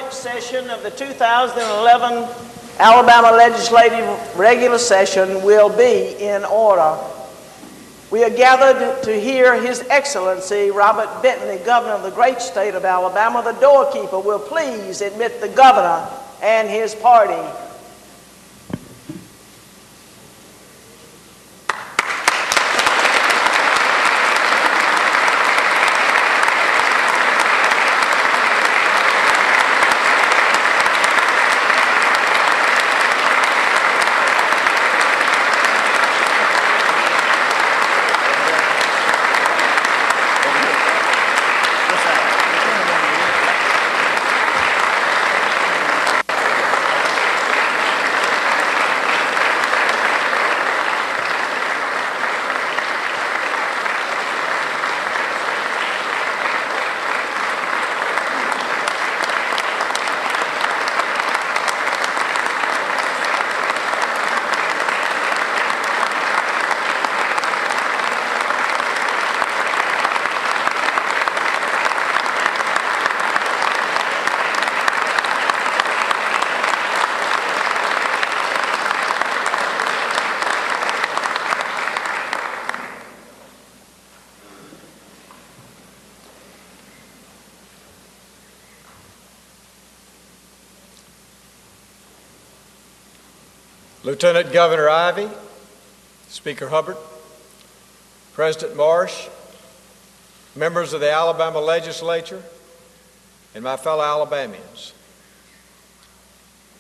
joint session of the 2011 Alabama Legislative Regular Session will be in order. We are gathered to hear His Excellency Robert Bentley, Governor of the great state of Alabama. The doorkeeper will please admit the governor and his party. Lieutenant Governor Ivey, Speaker Hubbard, President Marsh, members of the Alabama Legislature, and my fellow Alabamians.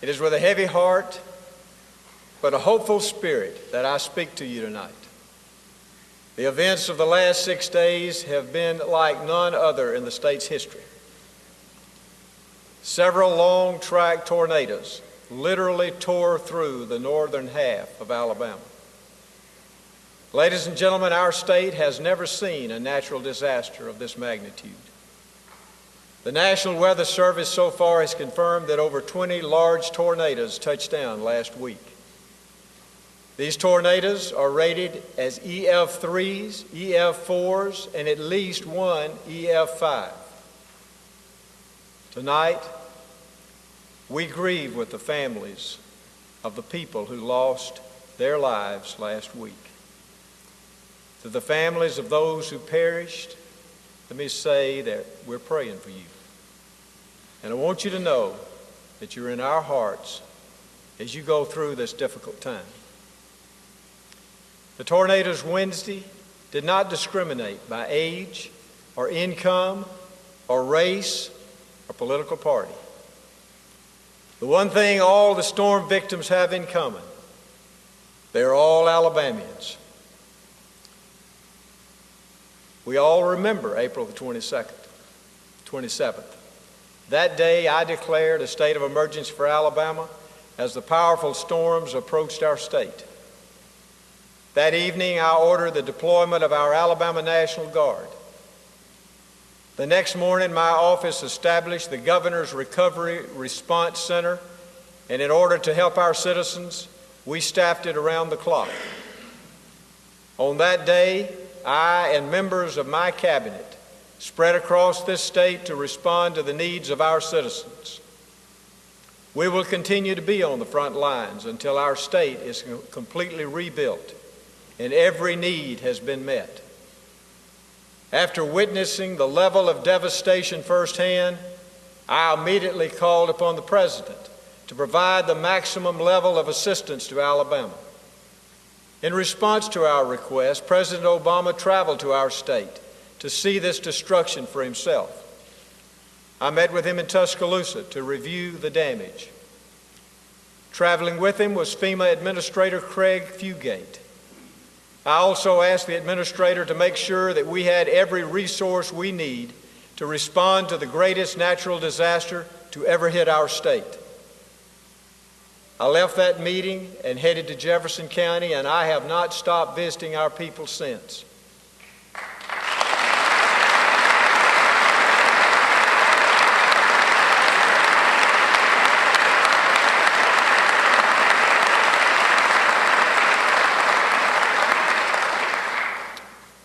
It is with a heavy heart but a hopeful spirit that I speak to you tonight. The events of the last 6 days have been like none other in the state's history. Several long-track tornadoes literally tore through the northern half of Alabama. Ladies and gentlemen, our state has never seen a natural disaster of this magnitude. The National Weather Service so far has confirmed that over 20 large tornadoes touched down last week. These tornadoes are rated as EF3s, EF4s, and at least one EF5. Tonight, we grieve with the families of the people who lost their lives last week. To the families of those who perished, let me say that we're praying for you. And I want you to know that you're in our hearts as you go through this difficult time. The tornadoes Wednesday did not discriminate by age or income or race or political party. The one thing all the storm victims have in common, they're all Alabamians. We all remember April the 27th. That day I declared a state of emergency for Alabama as the powerful storms approached our state. That evening I ordered the deployment of our Alabama National Guard. The next morning, my office established the Governor's Recovery Response Center, and in order to help our citizens, we staffed it around the clock. On that day, I and members of my cabinet spread across this state to respond to the needs of our citizens. We will continue to be on the front lines until our state is completely rebuilt and every need has been met. After witnessing the level of devastation firsthand, I immediately called upon the President to provide the maximum level of assistance to Alabama. In response to our request, President Obama traveled to our state to see this destruction for himself. I met with him in Tuscaloosa to review the damage. Traveling with him was FEMA Administrator Craig Fugate. I also asked the administrator to make sure that we had every resource we need to respond to the greatest natural disaster to ever hit our state. I left that meeting and headed to Jefferson County, and I have not stopped visiting our people since.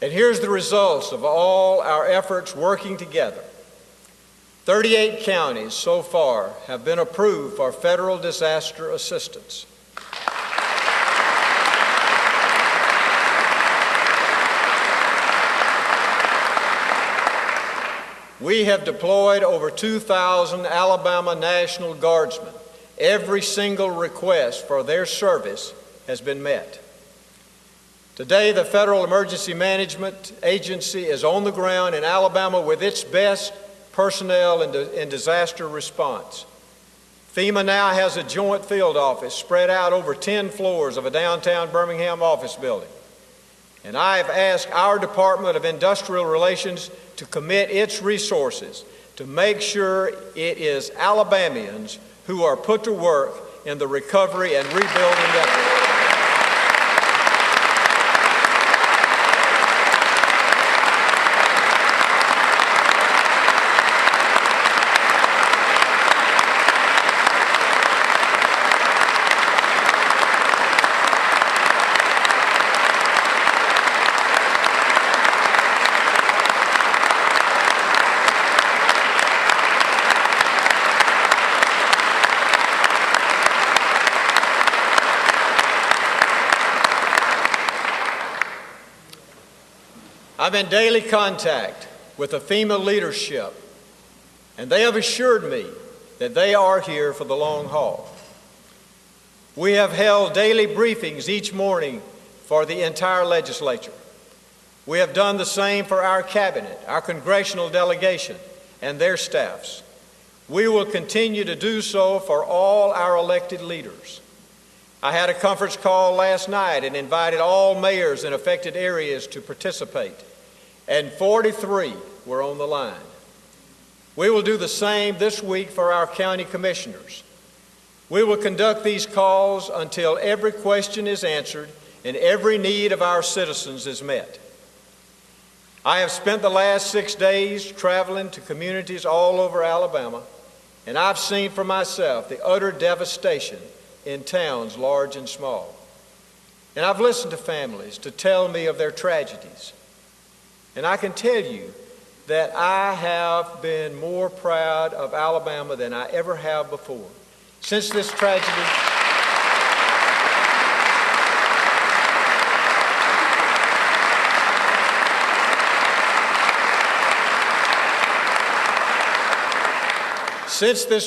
And here's the results of all our efforts working together. 38 counties so far have been approved for federal disaster assistance. We have deployed over 2,000 Alabama National Guardsmen. Every single request for their service has been met. Today, the Federal Emergency Management Agency is on the ground in Alabama with its best personnel in disaster response. FEMA now has a joint field office spread out over 10 floors of a downtown Birmingham office building. And I have asked our Department of Industrial Relations to commit its resources to make sure it is Alabamians who are put to work in the recovery and rebuilding effort. I'm in daily contact with the FEMA leadership, and they have assured me that they are here for the long haul. We have held daily briefings each morning for the entire legislature. We have done the same for our cabinet, our congressional delegation, and their staffs. We will continue to do so for all our elected leaders. I had a conference call last night and invited all mayors in affected areas to participate, and 43 were on the line. We will do the same this week for our county commissioners. We will conduct these calls until every question is answered and every need of our citizens is met. I have spent the last 6 days traveling to communities all over Alabama, and I've seen for myself the utter devastation in towns large and small. And I've listened to families to tell me of their tragedies. And I can tell you that I have been more proud of Alabama than I ever have before. Since this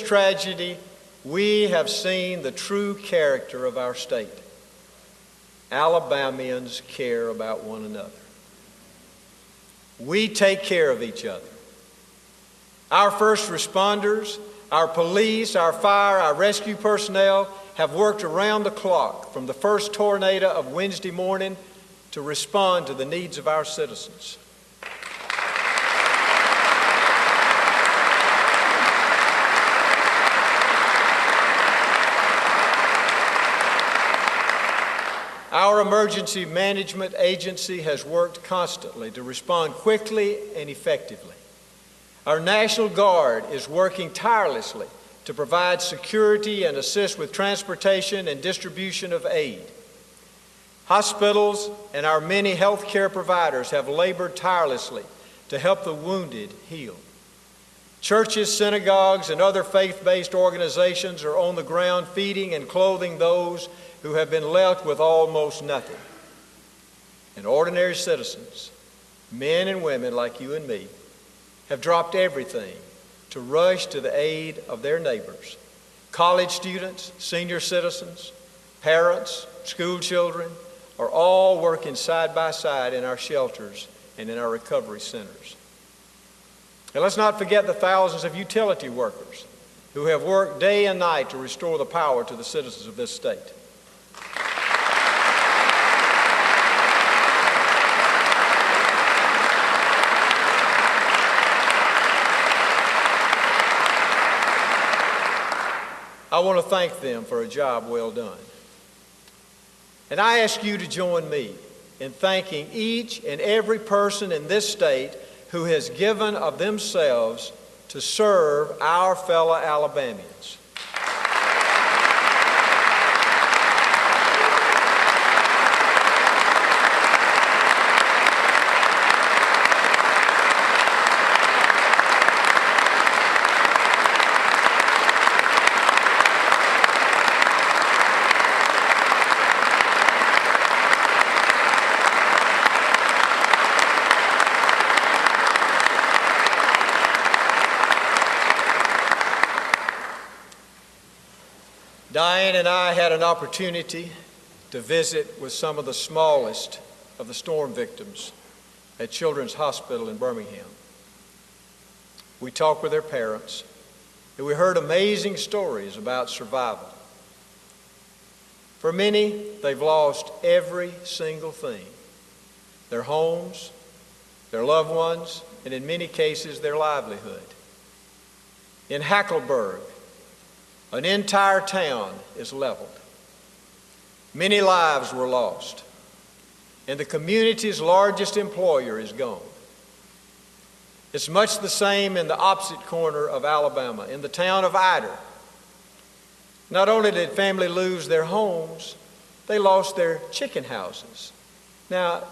tragedy, we have seen the true character of our state. Alabamians care about one another. We take care of each other. Our first responders, our police, our fire, our rescue personnel have worked around the clock from the first tornado of Wednesday morning to respond to the needs of our citizens. Our emergency management agency has worked constantly to respond quickly and effectively. Our National Guard is working tirelessly to provide security and assist with transportation and distribution of aid. Hospitals and our many health care providers have labored tirelessly to help the wounded heal. Churches, synagogues, and other faith-based organizations are on the ground feeding and clothing those who have been left with almost nothing. And ordinary citizens, men and women like you and me, have dropped everything to rush to the aid of their neighbors. College students, senior citizens, parents, school children are all working side by side in our shelters and in our recovery centers. And let's not forget the thousands of utility workers who have worked day and night to restore the power to the citizens of this state. I want to thank them for a job well done. And I ask you to join me in thanking each and every person in this state who has given of themselves to serve our fellow Alabamians. Diane and I had an opportunity to visit with some of the smallest of the storm victims at Children's Hospital in Birmingham. We talked with their parents, and we heard amazing stories about survival. For many, they've lost every single thing: their homes, their loved ones, and in many cases, their livelihood. In Hackleburg, an entire town is leveled. Many lives were lost, and the community's largest employer is gone. It's much the same in the opposite corner of Alabama, in the town of Ider. Not only did family lose their homes, they lost their chicken houses. Now,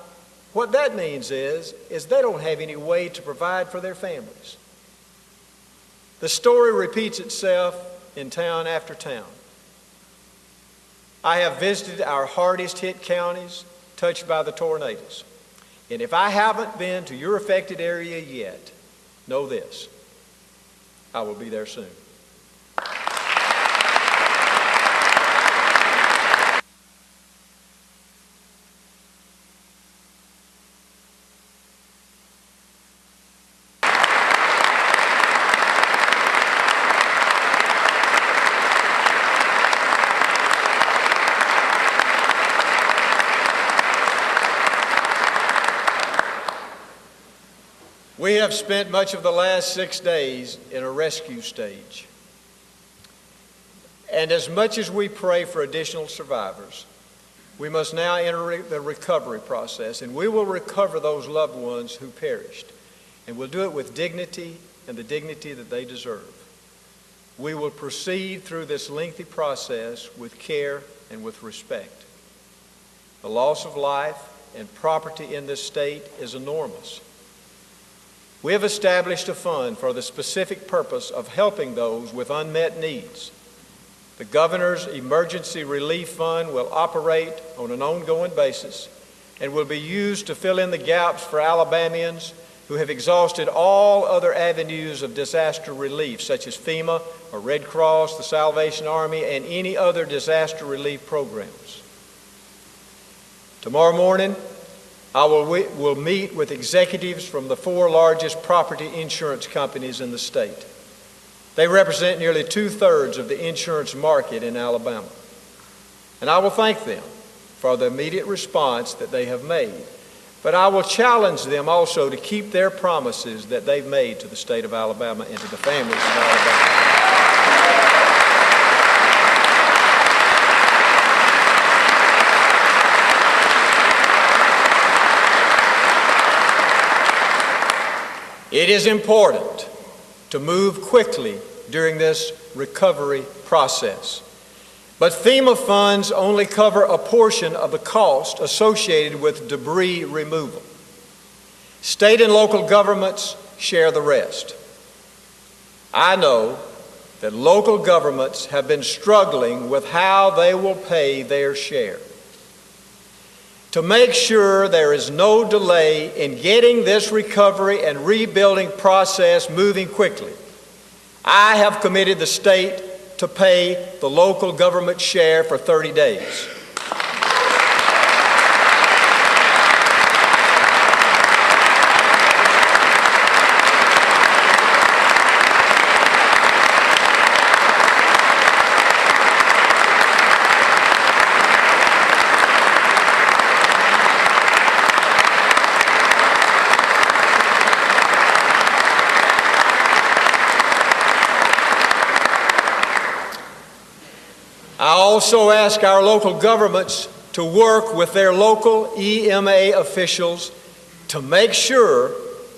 what that means is they don't have any way to provide for their families. The story repeats itself in town after town. I have visited our hardest hit counties touched by the tornadoes. And if I haven't been to your affected area yet, know this: I will be there soon. We have spent much of the last 6 days in a rescue stage. And as much as we pray for additional survivors, we must now enter the recovery process, and we will recover those loved ones who perished. And we'll do it with dignity and the dignity that they deserve. We will proceed through this lengthy process with care and with respect. The loss of life and property in this state is enormous. We have established a fund for the specific purpose of helping those with unmet needs. The Governor's Emergency Relief Fund will operate on an ongoing basis and will be used to fill in the gaps for Alabamians who have exhausted all other avenues of disaster relief, such as FEMA or Red Cross, the Salvation Army, and any other disaster relief programs. Tomorrow morning, I will meet with executives from the 4 largest property insurance companies in the state. They represent nearly 2/3 of the insurance market in Alabama. And I will thank them for the immediate response that they have made. But I will challenge them also to keep their promises that they've made to the state of Alabama and to the families of Alabama. It is important to move quickly during this recovery process. But FEMA funds only cover a portion of the cost associated with debris removal. State and local governments share the rest. I know that local governments have been struggling with how they will pay their share. To make sure there is no delay in getting this recovery and rebuilding process moving quickly, I have committed the state to pay the local government share for 30 days. I also ask our local governments to work with their local EMA officials to make sure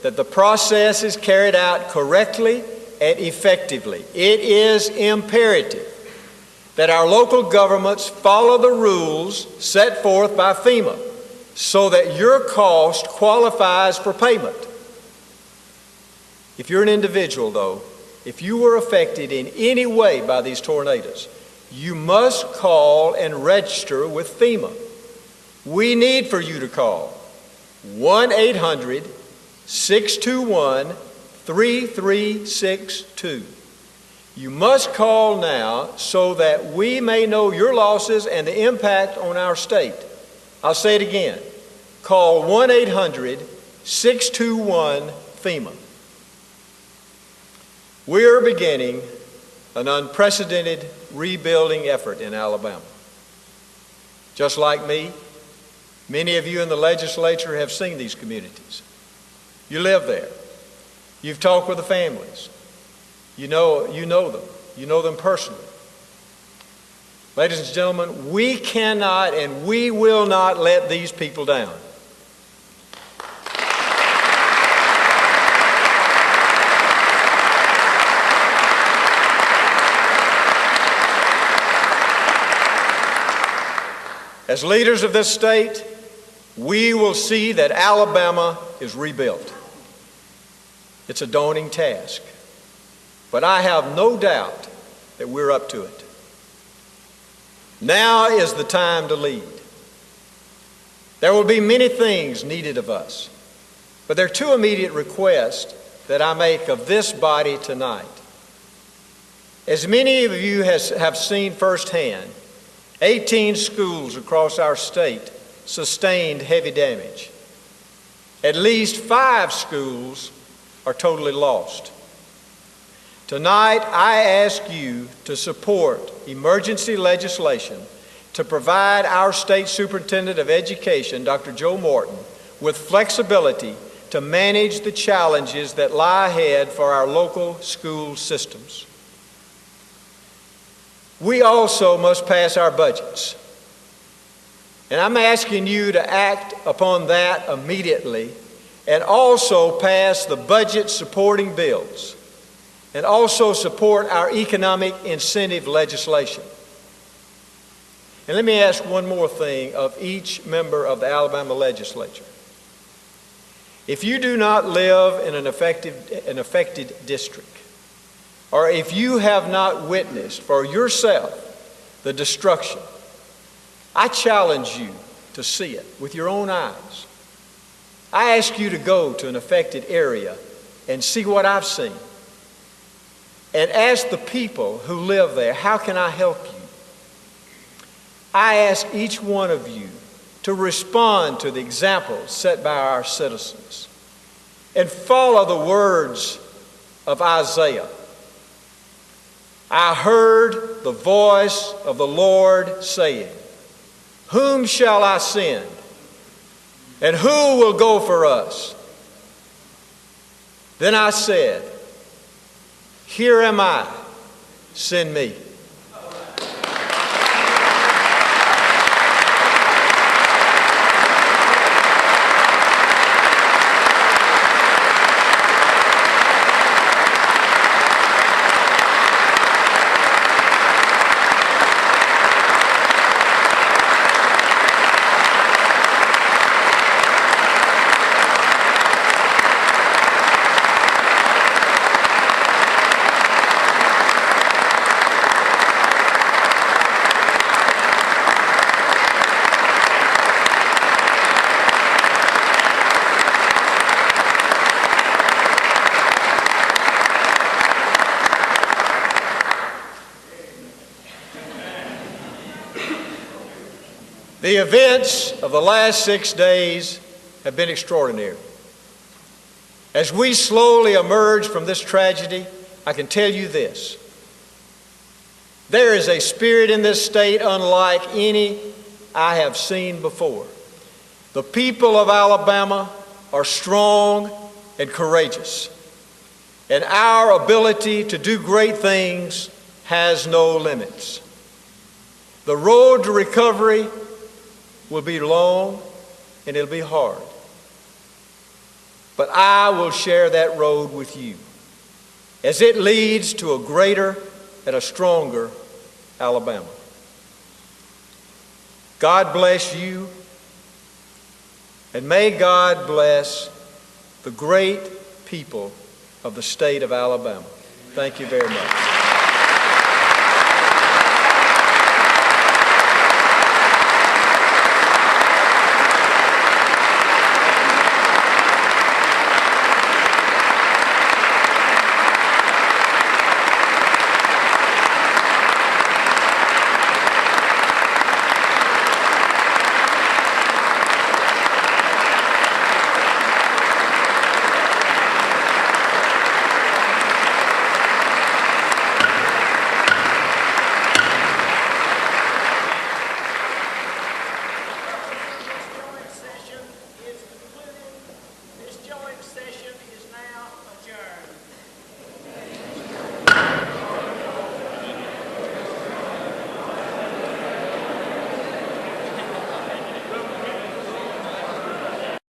that the process is carried out correctly and effectively. It is imperative that our local governments follow the rules set forth by FEMA so that your cost qualifies for payment. If you're an individual, though, if you were affected in any way by these tornadoes, you must call and register with FEMA. We need for you to call 1-800-621-3362. You must call now so that we may know your losses and the impact on our state. I'll say it again. Call 1-800-621-FEMA. We're beginning an unprecedented rebuilding effort in Alabama. Just like me, many of you in the legislature have seen these communities. You live there. You've talked with the families. You know them. You know them personally. Ladies and gentlemen, we cannot and we will not let these people down. As leaders of this state, we will see that Alabama is rebuilt. It's a daunting task, but I have no doubt that we're up to it. Now is the time to lead. There will be many things needed of us, but there are two immediate requests that I make of this body tonight. As many of you have seen firsthand, 18 schools across our state sustained heavy damage. At least 5 schools are totally lost. Tonight, I ask you to support emergency legislation to provide our state superintendent of education, Dr. Joe Morton, with flexibility to manage the challenges that lie ahead for our local school systems. We also must pass our budgets. And I'm asking you to act upon that immediately and also pass the budget supporting bills and also support our economic incentive legislation. And let me ask one more thing of each member of the Alabama Legislature. If you do not live in an affected district, or if you have not witnessed for yourself the destruction, I challenge you to see it with your own eyes. I ask you to go to an affected area and see what I've seen. And ask the people who live there, how can I help you? I ask each one of you to respond to the examples set by our citizens and follow the words of Isaiah. I heard the voice of the Lord saying, "Whom shall I send? And who will go for us?" Then I said, "Here am I, send me." The events of the last 6 days have been extraordinary. As we slowly emerge from this tragedy, I can tell you this. There is a spirit in this state unlike any I have seen before. The people of Alabama are strong and courageous, and our ability to do great things has no limits. The road to recovery will be long and it'll be hard. But I will share that road with you as it leads to a greater and a stronger Alabama. God bless you, and may God bless the great people of the state of Alabama. Thank you very much.